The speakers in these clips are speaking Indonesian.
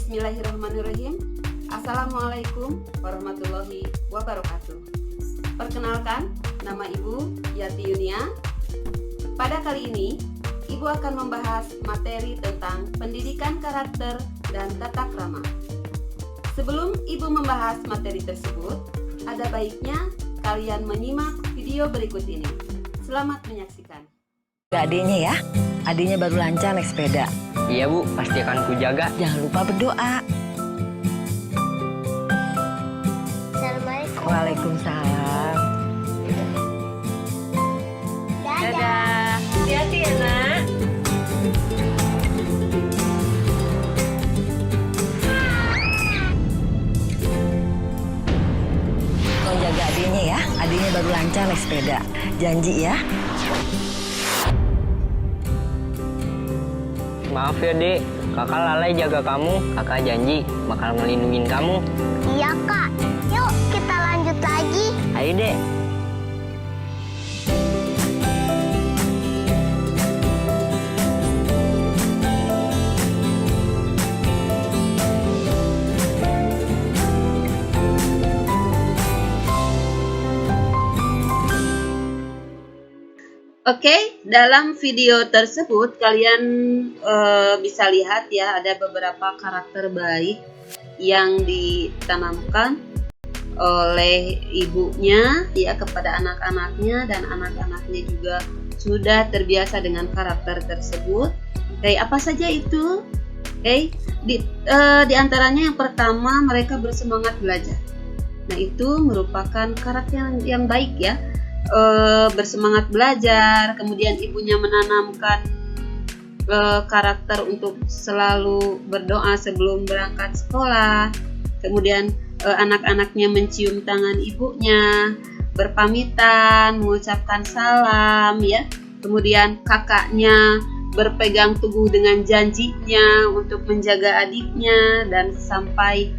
Bismillahirrahmanirrahim. Assalamualaikum warahmatullahi wabarakatuh. Perkenalkan, nama Ibu Yati Yunia. Pada kali ini, Ibu akan membahas materi tentang pendidikan karakter dan tata krama. Sebelum Ibu membahas materi tersebut, ada baiknya kalian menyimak video berikut ini. Selamat menyaksikan. Adiknya ya, adiknya baru lancar naik sepeda. Iya Bu, pasti akan kujaga. Jangan lupa berdoa. Assalamualaikum. Waalaikumsalam. Dadah. Hati-hati ya nak. Tolong jaga adiknya ya, adiknya baru lancar naik sepeda. Janji ya. Maaf ya Dek, kakak lalai jaga kamu. Kakak janji bakal melindungi kamu. Iya kak, yuk kita lanjut lagi. Ayo Dek. Oke, dalam video tersebut kalian bisa lihat ya, ada beberapa karakter baik yang ditanamkan oleh ibunya ya kepada anak-anaknya, dan anak-anaknya juga sudah terbiasa dengan karakter tersebut. Oke, apa saja itu? Oke, di antaranya yang pertama, mereka bersemangat belajar. Nah, itu merupakan karakter yang baik ya. Bersemangat belajar, kemudian ibunya menanamkan karakter untuk selalu berdoa sebelum berangkat sekolah, kemudian anak-anaknya mencium tangan ibunya, berpamitan, mengucapkan salam ya, kemudian kakaknya berpegang teguh dengan janjinya untuk menjaga adiknya, dan sampai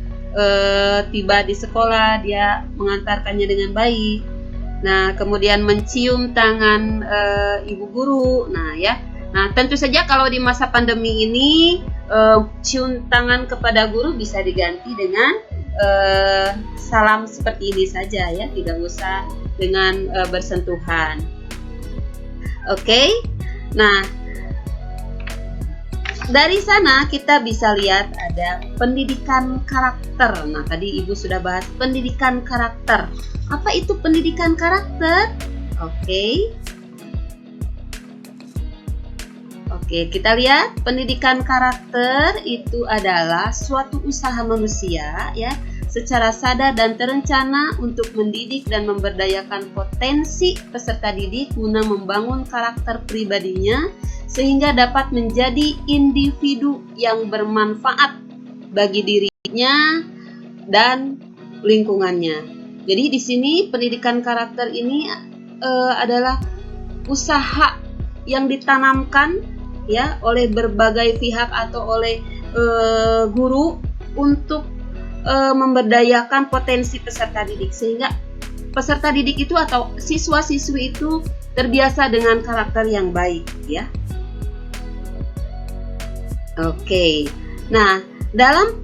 tiba di sekolah dia mengantarkannya dengan baik. Nah, kemudian mencium tangan ibu guru. Nah, ya. Nah, tentu saja kalau di masa pandemi ini cium tangan kepada guru bisa diganti dengan salam seperti ini saja ya, tidak usah dengan bersentuhan. Oke. Nah, dari sana kita bisa lihat ada pendidikan karakter. Nah, tadi Ibu sudah bahas pendidikan karakter. Apa itu pendidikan karakter? Oke, kita lihat pendidikan karakter itu adalah suatu usaha manusia ya, secara sadar dan terencana untuk mendidik dan memberdayakan potensi peserta didik guna membangun karakter pribadinya sehingga dapat menjadi individu yang bermanfaat bagi dirinya dan lingkungannya. Jadi di sini pendidikan karakter ini adalah usaha yang ditanamkan ya oleh berbagai pihak atau oleh guru untuk memberdayakan potensi peserta didik, sehingga peserta didik itu atau siswa-siswi itu terbiasa dengan karakter yang baik ya. Oke. Nah, dalam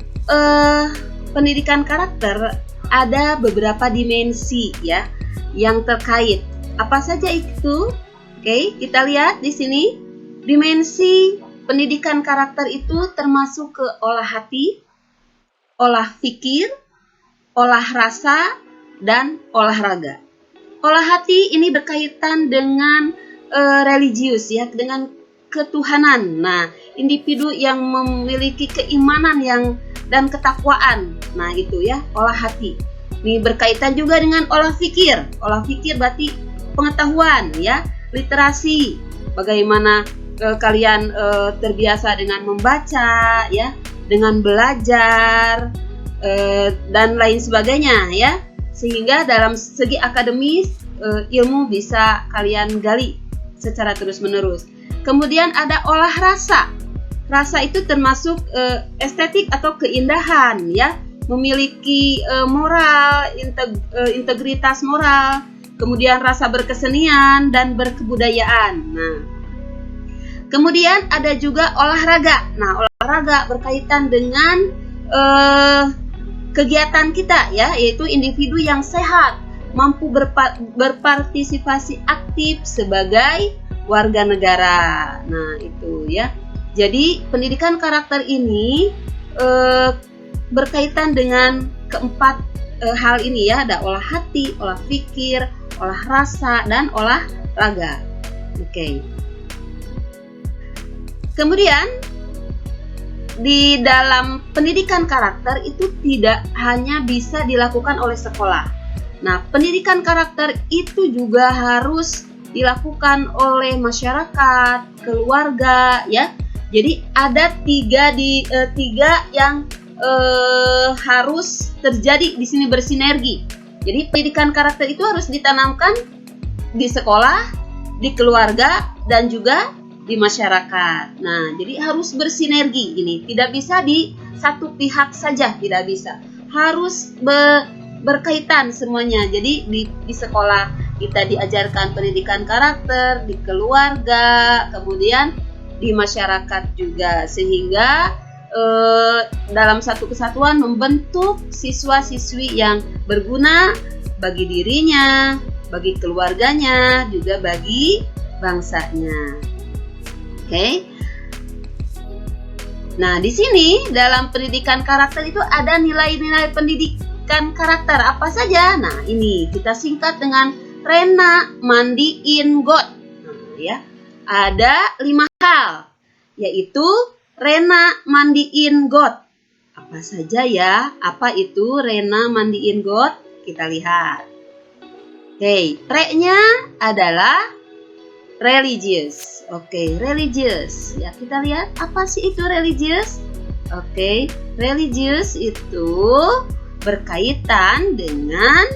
pendidikan karakter ada beberapa dimensi ya yang terkait. Apa saja itu? Oke, kita lihat di sini. Dimensi pendidikan karakter itu termasuk ke olah hati, olah pikir, olah rasa, dan olahraga. Olah hati ini berkaitan dengan religius ya, dengan ketuhanan. Nah, individu yang memiliki keimanan dan ketakwaan. Nah, itu ya, olah hati. Ini berkaitan juga dengan olah pikir. Olah pikir berarti pengetahuan ya, literasi. Bagaimana kalian terbiasa dengan membaca ya, dengan belajar dan lain sebagainya ya. Sehingga dalam segi akademis ilmu bisa kalian gali secara terus-menerus. Kemudian ada olah rasa. Rasa itu termasuk estetik atau keindahan ya, memiliki moral, integritas moral, kemudian rasa berkesenian dan berkebudayaan. Nah, kemudian ada juga olahraga. Nah, olahraga berkaitan dengan kegiatan kita ya, yaitu individu yang sehat, mampu berpartisipasi aktif sebagai warga negara. Nah, itu ya. Jadi pendidikan karakter ini berkaitan dengan keempat hal ini ya, ada olah hati, olah pikir, olah rasa, dan olah raga. Oke. Kemudian di dalam pendidikan karakter itu tidak hanya bisa dilakukan oleh sekolah. Nah, pendidikan karakter itu juga harus dilakukan oleh masyarakat, keluarga, ya. Jadi ada tiga yang harus terjadi di sini bersinergi. Jadi pendidikan karakter itu harus ditanamkan di sekolah, di keluarga, dan juga di masyarakat. Nah, jadi harus bersinergi ini. Tidak bisa di satu pihak saja, tidak bisa. Harus berkaitan semuanya. Jadi di sekolah kita diajarkan pendidikan karakter, di keluarga, kemudian di masyarakat juga, sehingga dalam satu kesatuan membentuk siswa-siswi yang berguna bagi dirinya, bagi keluarganya, juga bagi bangsanya. Oke. Nah, di sini dalam pendidikan karakter itu ada nilai-nilai pendidikan karakter apa saja? Nah, ini kita singkat dengan Rena Mandiin God. Nah, ya. Ada 5 hal, yaitu Rena Mandiin God. Apa saja ya? Apa itu Rena Mandiin God? Kita lihat. Oke, re-nya adalah religious. Oke, religious. Ya, kita lihat apa sih itu religious? Oke, religious itu berkaitan dengan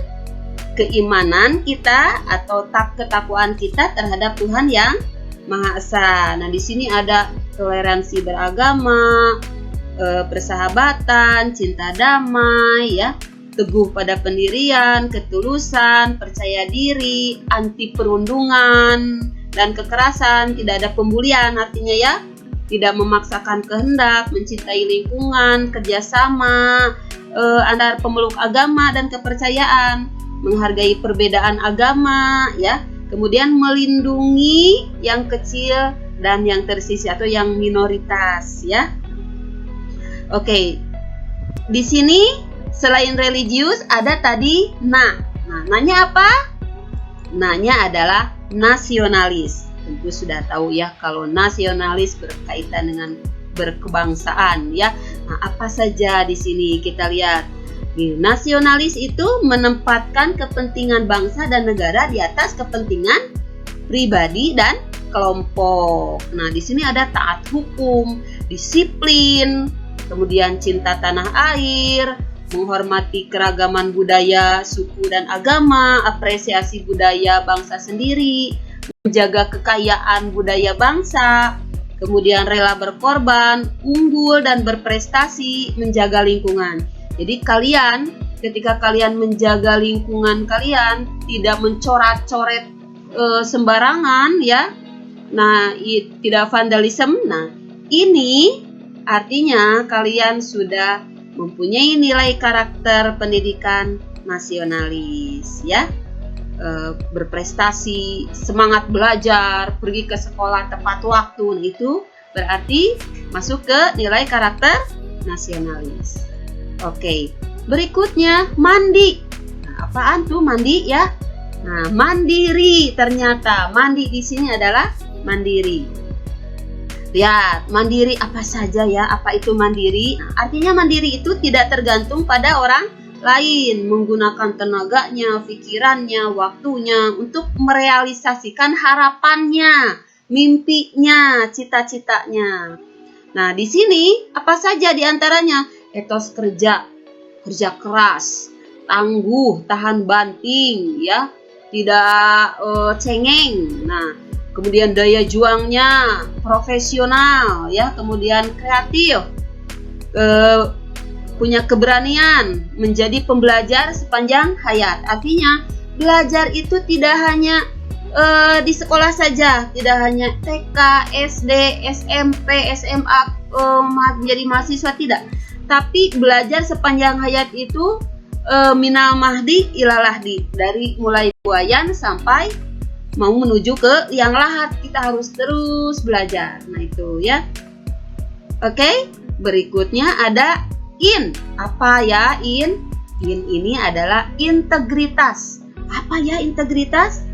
keimanan kita atau ketakwaan kita terhadap Tuhan yang Maha Esa. Nah, di sini ada toleransi beragama, persahabatan, cinta damai, ya, teguh pada pendirian, ketulusan, percaya diri, anti perundungan dan kekerasan, tidak ada pembulian, artinya ya, tidak memaksakan kehendak, mencintai lingkungan, kerjasama antar pemeluk agama dan kepercayaan, menghargai perbedaan agama, ya, kemudian melindungi yang kecil dan yang tersisih atau yang minoritas, ya. Oke, di sini selain religius ada tadi nah. Nah, nanya apa? Nanya adalah nasionalis. Tentu sudah tahu ya kalau nasionalis berkaitan dengan berkebangsaan, ya. Nah, apa saja di sini kita lihat. Nasionalis itu menempatkan kepentingan bangsa dan negara di atas kepentingan pribadi dan kelompok. Nah, di sini ada taat hukum, disiplin, kemudian cinta tanah air, menghormati keragaman budaya, suku dan agama, apresiasi budaya bangsa sendiri, menjaga kekayaan budaya bangsa, kemudian rela berkorban, unggul dan berprestasi, menjaga lingkungan. Jadi kalian, ketika kalian menjaga lingkungan kalian, tidak mencoret-coret sembarangan, ya. Nah, tidak vandalisme. Nah, ini artinya kalian sudah mempunyai nilai karakter pendidikan nasionalis, ya. Berprestasi, semangat belajar, pergi ke sekolah tepat waktu. Nah, itu berarti masuk ke nilai karakter nasionalis. Oke, berikutnya mandi. Nah, apaan tuh mandi, ya? Nah, mandiri, ternyata mandi di sini adalah mandiri. Lihat, mandiri apa saja ya? Apa itu mandiri? Nah, artinya mandiri itu tidak tergantung pada orang lain, menggunakan tenaganya, pikirannya, waktunya untuk merealisasikan harapannya, mimpinya, cita-citanya. Nah, di sini apa saja di antaranya? Etos kerja keras, tangguh, tahan banting, ya, tidak cengeng. Nah, kemudian daya juangnya profesional, ya, kemudian kreatif, punya keberanian menjadi pembelajar sepanjang hayat. Artinya belajar itu tidak hanya di sekolah saja, tidak hanya TK, SD, SMP, SMA menjadi mahasiswa, tidak. tapi belajar sepanjang hayat itu minal mahdi ilalahdi, dari mulai buayan sampai mau menuju ke liang lahat, kita harus terus belajar. Nah itu ya. Oke, berikutnya ada in. Apa ya in? In ini adalah integritas. Apa ya integritas?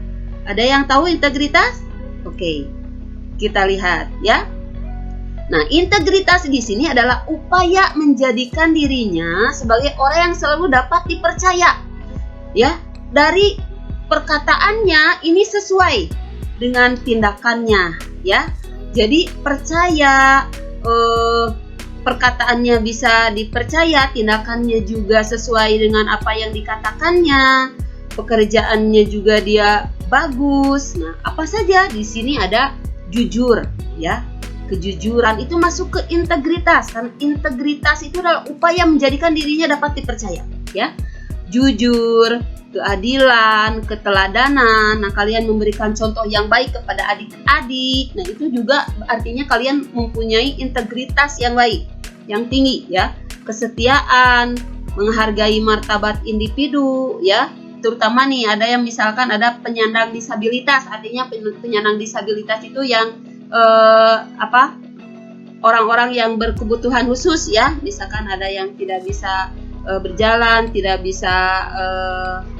Ada yang tahu integritas? Oke, kita lihat ya. Nah, integritas di sini adalah upaya menjadikan dirinya sebagai orang yang selalu dapat dipercaya. Ya, dari perkataannya ini sesuai dengan tindakannya, ya. Jadi percaya, perkataannya bisa dipercaya, tindakannya juga sesuai dengan apa yang dikatakannya, pekerjaannya juga dia bagus. Nah, apa saja di sini ada jujur, ya. Kejujuran itu masuk ke integritas, kan integritas itu adalah upaya menjadikan dirinya dapat dipercaya, ya. Jujur, keadilan, keteladanan. Nah, kalian memberikan contoh yang baik kepada adik-adik. Nah, itu juga artinya kalian mempunyai integritas yang baik, yang tinggi, ya. Kesetiaan, menghargai martabat individu, ya. Terutama nih ada yang misalkan ada penyandang disabilitas, artinya penyandang disabilitas itu yang orang-orang yang berkebutuhan khusus, ya. Misalkan ada yang tidak bisa berjalan, tidak bisa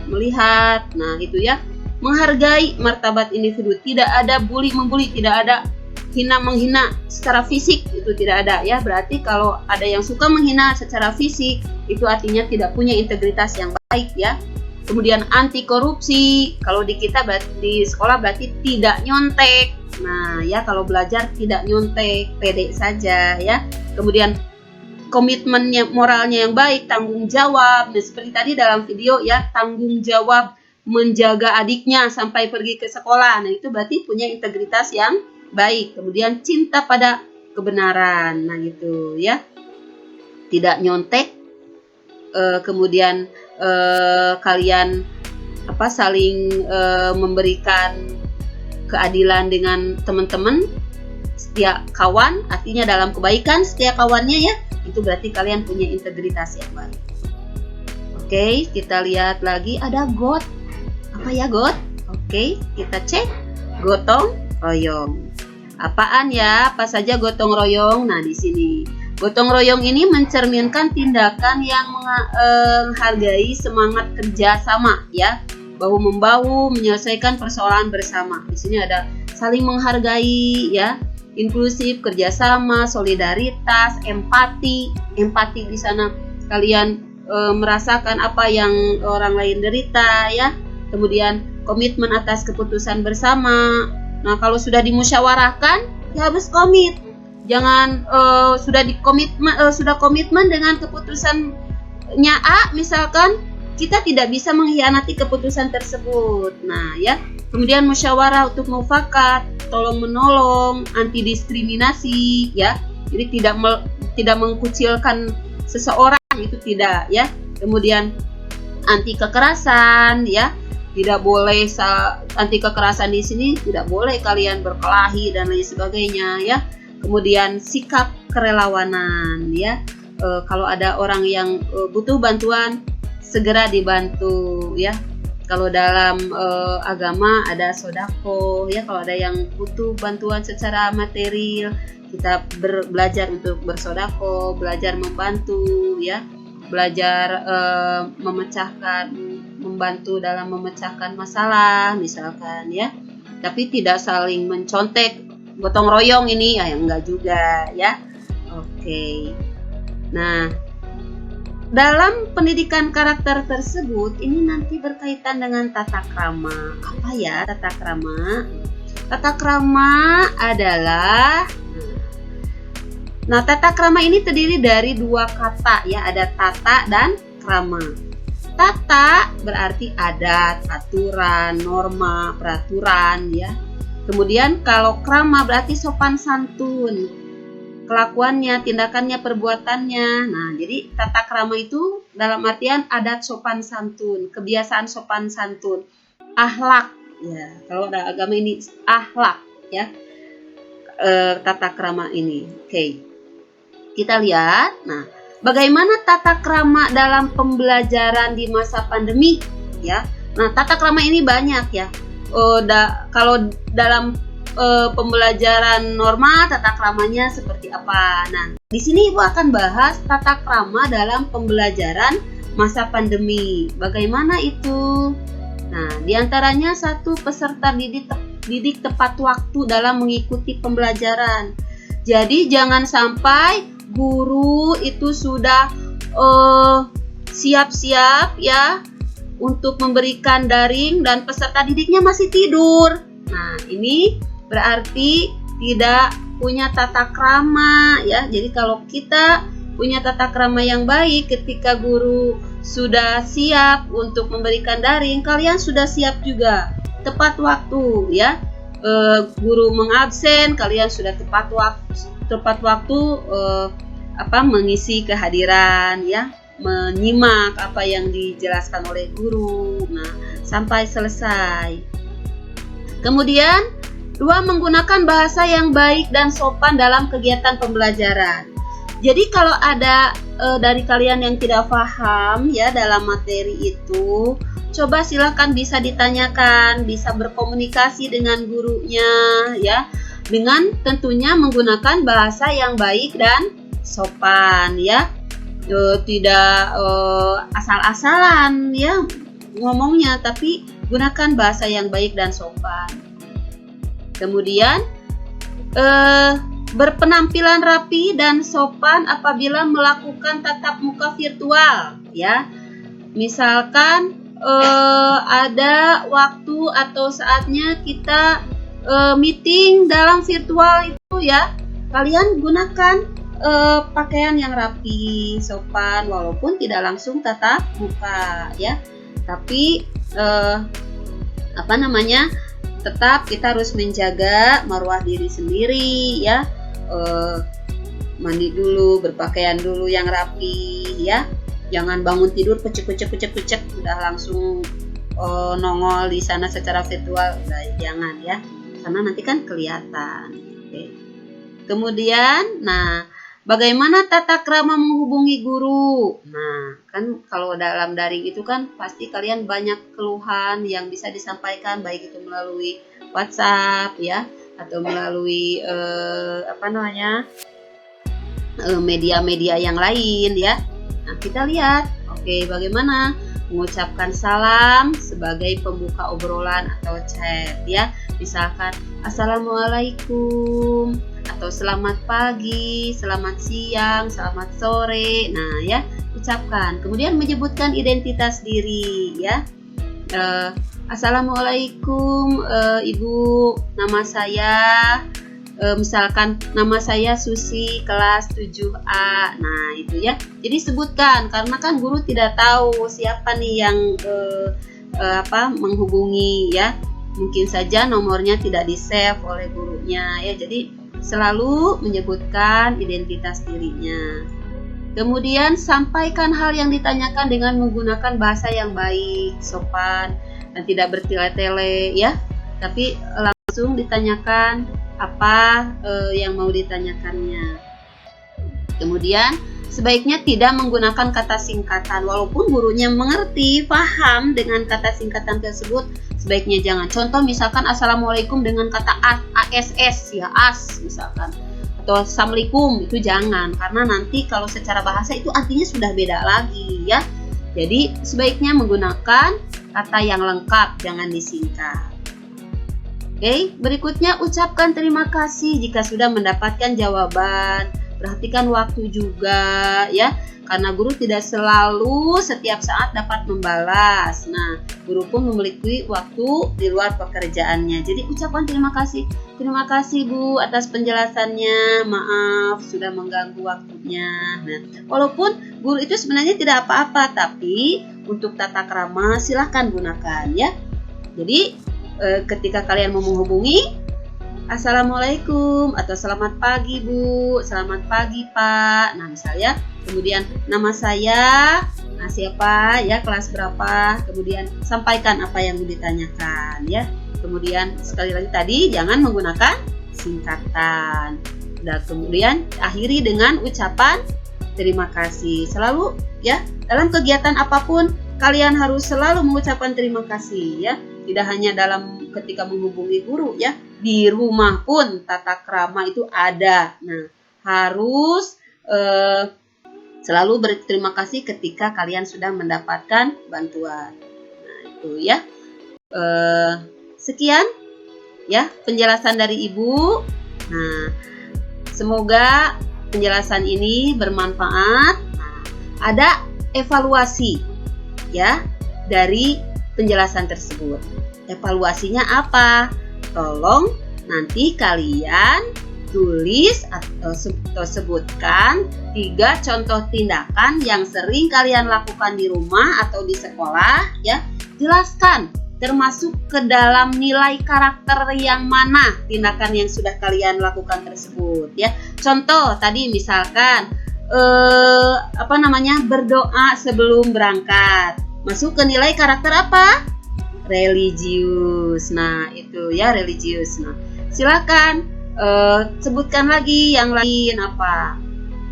melihat. Nah itu ya, menghargai martabat individu, tidak ada bully-membuli, tidak ada hina-menghina secara fisik, itu tidak ada, ya. Berarti kalau ada yang suka menghina secara fisik, itu artinya tidak punya integritas yang baik, ya. Kemudian anti korupsi, kalau di kita di sekolah berarti tidak nyontek. Nah ya, kalau belajar tidak nyontek, pede saja, ya. Kemudian komitmennya, moralnya yang baik, tanggung jawab. Nah, seperti tadi dalam video, ya, tanggung jawab menjaga adiknya sampai pergi ke sekolah. Nah itu berarti punya integritas yang baik. Kemudian cinta pada kebenaran. Nah gitu, ya, tidak nyontek. Kemudian kalian saling memberikan keadilan dengan teman-teman, setia kawan, artinya dalam kebaikan setia kawannya, ya. Itu berarti kalian punya integritas yang baik. Oke, kita lihat lagi ada God. Apa ya God? Oke, kita cek. Gotong royong. Apaan ya? Apa saja gotong royong? Nah, di sini gotong royong ini mencerminkan tindakan yang menghargai semangat kerjasama, ya. Bahu-membahu menyelesaikan persoalan bersama. Di sini ada saling menghargai, ya, inklusif, kerjasama, solidaritas, empati. Empati di sana kalian merasakan apa yang orang lain derita, ya. Kemudian komitmen atas keputusan bersama. Nah, kalau sudah dimusyawarahkan, ya harus komit. Jangan sudah komitmen dengan keputusannya A, misalkan kita tidak bisa mengkhianati keputusan tersebut. Nah, ya. Kemudian musyawarah untuk mufakat, tolong menolong, anti diskriminasi, ya. Jadi tidak mengkucilkan seseorang, itu tidak, ya. Kemudian anti kekerasan, ya. Tidak boleh anti kekerasan di sini, tidak boleh kalian berkelahi dan lain sebagainya, ya. Kemudian sikap kerelawanan, ya. Kalau ada orang yang butuh bantuan, segera dibantu, ya. Kalau dalam agama ada sodako, ya. Kalau ada yang butuh bantuan secara material, kita belajar untuk bersodako, belajar membantu, ya. Belajar membantu dalam memecahkan masalah, misalkan, ya. Tapi tidak saling mencontek, gotong royong ini, ya enggak juga, ya. Oke. Nah, dalam pendidikan karakter tersebut, ini nanti berkaitan dengan tata krama. Apa ya tata krama? Tata krama adalah, tata krama ini terdiri dari dua kata, ya, ada tata dan krama. Tata berarti adat, aturan, norma, peraturan, ya. Kemudian kalau krama berarti sopan santun, kelakuannya, tindakannya, perbuatannya. Nah, jadi tata krama itu dalam artian adat sopan santun, kebiasaan sopan santun, akhlak, ya. Kalau ada agama ini akhlak, ya. Tata krama ini. Oke. Kita lihat. Nah, bagaimana tata krama dalam pembelajaran di masa pandemi ya. Nah, tata krama ini banyak ya. Kalau dalam pembelajaran normal tata kramanya seperti apa. Nah, di sini Ibu akan bahas tata krama dalam pembelajaran masa pandemi. Bagaimana itu? Nah, diantaranya satu, peserta didik tepat waktu dalam mengikuti pembelajaran. Jadi jangan sampai guru itu sudah siap-siap ya untuk memberikan daring dan peserta didiknya masih tidur. Nah, ini berarti tidak punya tata krama ya. Jadi kalau kita punya tata krama yang baik, ketika guru sudah siap untuk memberikan daring, kalian sudah siap juga tepat waktu ya. Guru mengabsen, kalian sudah tepat waktu mengisi kehadiran ya, menyimak apa yang dijelaskan oleh guru. Nah, sampai selesai. Kemudian 2, menggunakan bahasa yang baik dan sopan dalam kegiatan pembelajaran. Jadi kalau ada dari kalian yang tidak paham ya dalam materi itu, coba silakan bisa ditanyakan, bisa berkomunikasi dengan gurunya ya, dengan tentunya menggunakan bahasa yang baik dan sopan ya. Tidak asal-asalan ya ngomongnya, tapi gunakan bahasa yang baik dan sopan. Kemudian berpenampilan rapi dan sopan apabila melakukan tatap muka virtual ya. Misalkan ada waktu atau saatnya kita meeting dalam virtual itu ya, kalian gunakan pakaian yang rapi, sopan, walaupun tidak langsung tatap muka ya, tapi tetap kita harus menjaga marwah diri sendiri ya. Mandi dulu, berpakaian dulu yang rapi ya. Jangan bangun tidur pecek udah langsung nongol di sana secara virtual. Nah, jangan ya, karena nanti kan kelihatan. Oke. Kemudian, nah, bagaimana tata krama menghubungi guru? Nah, kan kalau dalam daring itu kan pasti kalian banyak keluhan yang bisa disampaikan, baik itu melalui WhatsApp ya, atau melalui media-media yang lain ya. Nah, kita lihat, oke, bagaimana mengucapkan salam sebagai pembuka obrolan atau chat ya. Misalkan Assalamualaikum, atau selamat pagi, selamat siang, selamat sore. Nah ya, ucapkan. Kemudian menyebutkan identitas diri ya. Assalamualaikum Ibu, nama saya misalkan nama saya Susi, kelas 7A. Nah itu ya, jadi sebutkan, karena kan guru tidak tahu siapa nih yang menghubungi ya. Mungkin saja nomornya tidak di-save oleh gurunya ya. Jadi selalu menyebutkan identitas dirinya. Kemudian sampaikan hal yang ditanyakan dengan menggunakan bahasa yang baik, sopan, dan tidak bertele-tele ya. Tapi langsung ditanyakan apa yang mau ditanyakannya. Kemudian sebaiknya tidak menggunakan kata singkatan, walaupun gurunya mengerti, paham dengan kata singkatan tersebut, sebaiknya jangan. Contoh misalkan Assalamualaikum dengan kata ASS ya, as misalkan, atau Assalamualaikum, itu jangan, karena nanti kalau secara bahasa itu artinya sudah beda lagi ya. Jadi sebaiknya menggunakan kata yang lengkap, jangan disingkat. Oke, berikutnya ucapkan terima kasih jika sudah mendapatkan jawaban. Perhatikan waktu juga ya, karena guru tidak selalu setiap saat dapat membalas. Nah, guru pun memiliki waktu di luar pekerjaannya. Jadi ucapkan terima kasih. Terima kasih Bu atas penjelasannya. Maaf sudah mengganggu waktunya. Nah, walaupun guru itu sebenarnya tidak apa-apa, tapi untuk tata krama silahkan gunakan ya. Jadi ketika kalian mau menghubungi, Assalamualaikum atau selamat pagi Bu, selamat pagi Pak. Nah misalnya, kemudian nama saya, nah siapa ya, kelas berapa, kemudian sampaikan apa yang ditanyakan ya. Kemudian sekali lagi tadi jangan menggunakan singkatan. Dan kemudian akhiri dengan ucapan terima kasih. Selalu ya, dalam kegiatan apapun kalian harus selalu mengucapkan terima kasih ya. Tidak hanya dalam ketika menghubungi guru ya, di rumah pun tata krama itu ada. Nah, harus selalu berterima kasih ketika kalian sudah mendapatkan bantuan. Nah, itu ya. Sekian ya penjelasan dari Ibu. Nah, semoga penjelasan ini bermanfaat. Nah, ada evaluasi ya dari penjelasan tersebut. Evaluasinya apa? Tolong nanti kalian tulis atau sebutkan 3 contoh tindakan yang sering kalian lakukan di rumah atau di sekolah ya. Jelaskan termasuk ke dalam nilai karakter yang mana tindakan yang sudah kalian lakukan tersebut ya. Contoh tadi misalkan berdoa sebelum berangkat. Masuk ke nilai karakter apa? Religius. Nah, itu ya religius. Nah, silakan sebutkan lagi yang lain apa?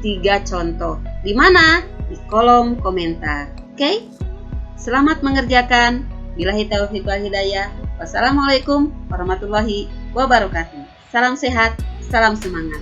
3 contoh. Di mana? Di kolom komentar. Oke? Selamat mengerjakan. Billahi taufiq wal hidayah. Wassalamualaikum warahmatullahi wabarakatuh. Salam sehat, salam semangat.